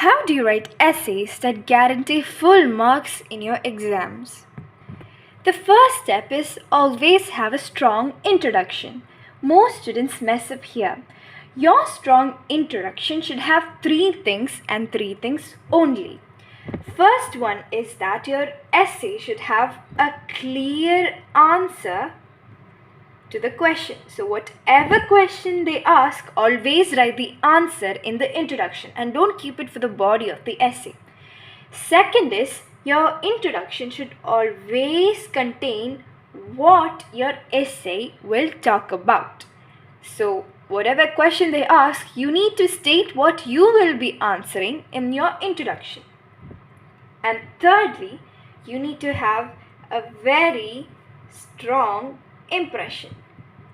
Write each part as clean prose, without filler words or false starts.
How do you write essays that guarantee full marks in your exams? The first step is always have a strong introduction. Most students mess up here. Your strong introduction should have three things and three things only. First one is that your essay should have a clear answer to the question. So whatever question they ask, always write the answer in the introduction and don't keep it for the body of the essay. Second is your introduction should always contain what your essay will talk about. So whatever question they ask, you need to state what you will be answering in your introduction. And thirdly, you need to have a very strong impression.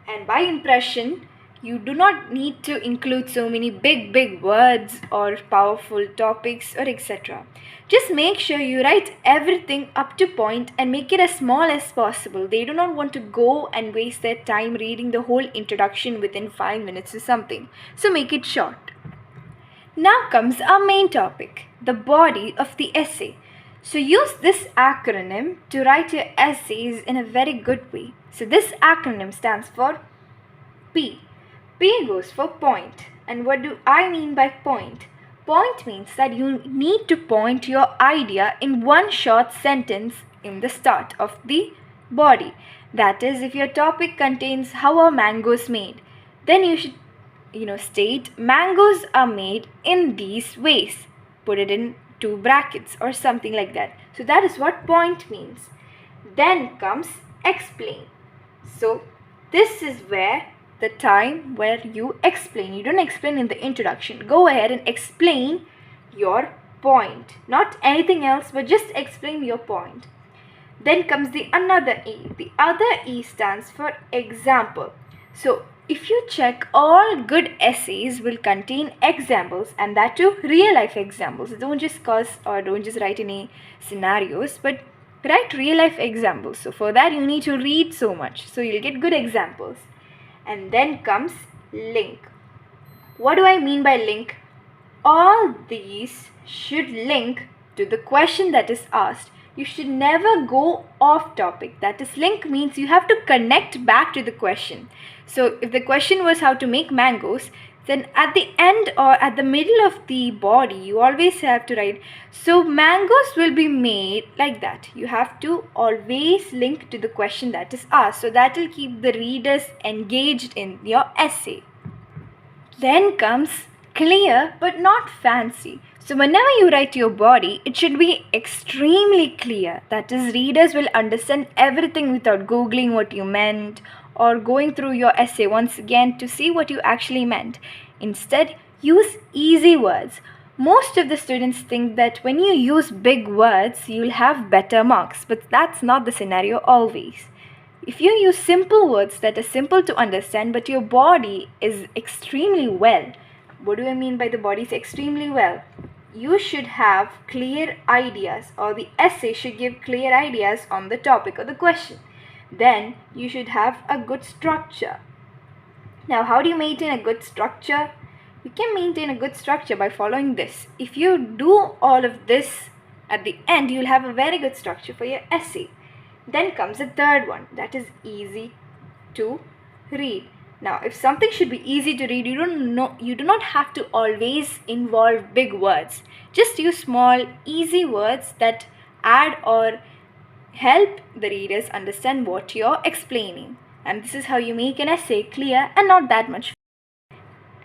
And by impression, you do not need to include so many big words or powerful topics or etc. Just make sure you write everything up to point and make it as small as possible. They do not want to go and waste their time reading the whole introduction within 5 minutes or something. So make it short. Now comes our main topic, the body of the essay. So use this acronym to write your essays in a very good way. So this acronym stands for P. P goes for point. And what do I mean by point? Point means that you need to point your idea in one short sentence in the start of the body. That is, if your topic contains how are mangoes made, then you should state mangoes are made in these ways. Put it in 2 brackets or something like that. So that is what point means. Then comes explain. So this is where the time where you explain. You don't explain in the introduction. Go ahead and explain your point. Not anything else, but just explain your point. Then comes the another E. The other E stands for example. So if you check, all good essays will contain examples, and that too real life examples. Don't just write any scenarios, but write real life examples. So for that you need to read so much. So you'll get good examples. And then comes link. What do I mean by link? All these should link to the question that is asked. You should never go off topic. That is, link means you have to connect back to the question. So if the question was how to make mangoes, then at the end or at the middle of the body, you always have to write, so mangoes will be made like that. You have to always link to the question that is asked. So that will keep the readers engaged in your essay. Then comes clear but not fancy. So whenever you write your body, it should be extremely clear. That is, readers will understand everything without googling what you meant or going through your essay once again to see what you actually meant. Instead, use easy words. Most of the students think that when you use big words, you'll have better marks, but that's not the scenario always. If you use simple words that are simple to understand, but your body is extremely well. What do I mean by the body is extremely well? You should have clear ideas, or the essay should give clear ideas on the topic or the question. Then you should have a good structure. Now, how do you maintain a good structure? You can maintain a good structure by following this. If you do all of this at the end, you'll have a very good structure for your essay. Then comes the third one, that is easy to read. Now, if something should be easy to read, you do not have to always involve big words. Just use small, easy words that add or help the readers understand what you're explaining. And this is how you make an essay clear and not that much.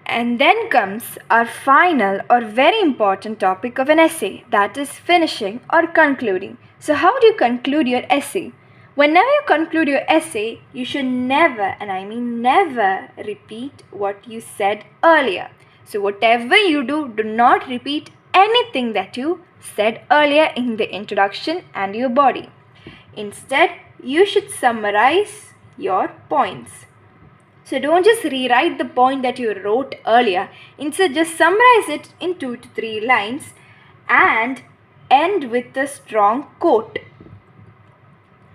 And then comes our final or very important topic of an essay, that is finishing or concluding. So how do you conclude your essay? Whenever you conclude your essay, you should never, and I mean never, repeat what you said earlier. So whatever you do, do not repeat anything that you said earlier in the introduction and your body. Instead, you should summarize your points. So don't just rewrite the point that you wrote earlier. Instead, just summarize it in 2 to 3 lines and end with a strong quote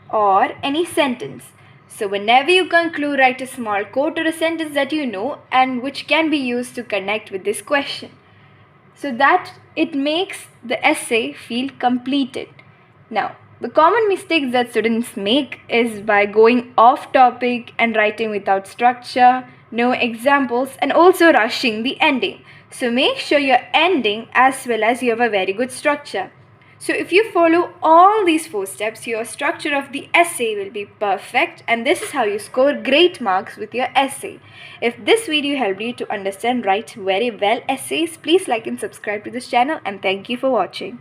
or any sentence. So whenever you conclude, write a small quote or a sentence that you know and which can be used to connect with this question. so that it makes the essay feel completed. Now, the common mistakes that students make is by going off topic and writing without structure, no examples, and also rushing the ending. So make sure you're ending as well as you have a very good structure. So if you follow all these 4 steps, your structure of the essay will be perfect, and this is how you score great marks with your essay. If this video helped you to understand write very well essays, please like and subscribe to this channel, and thank you for watching.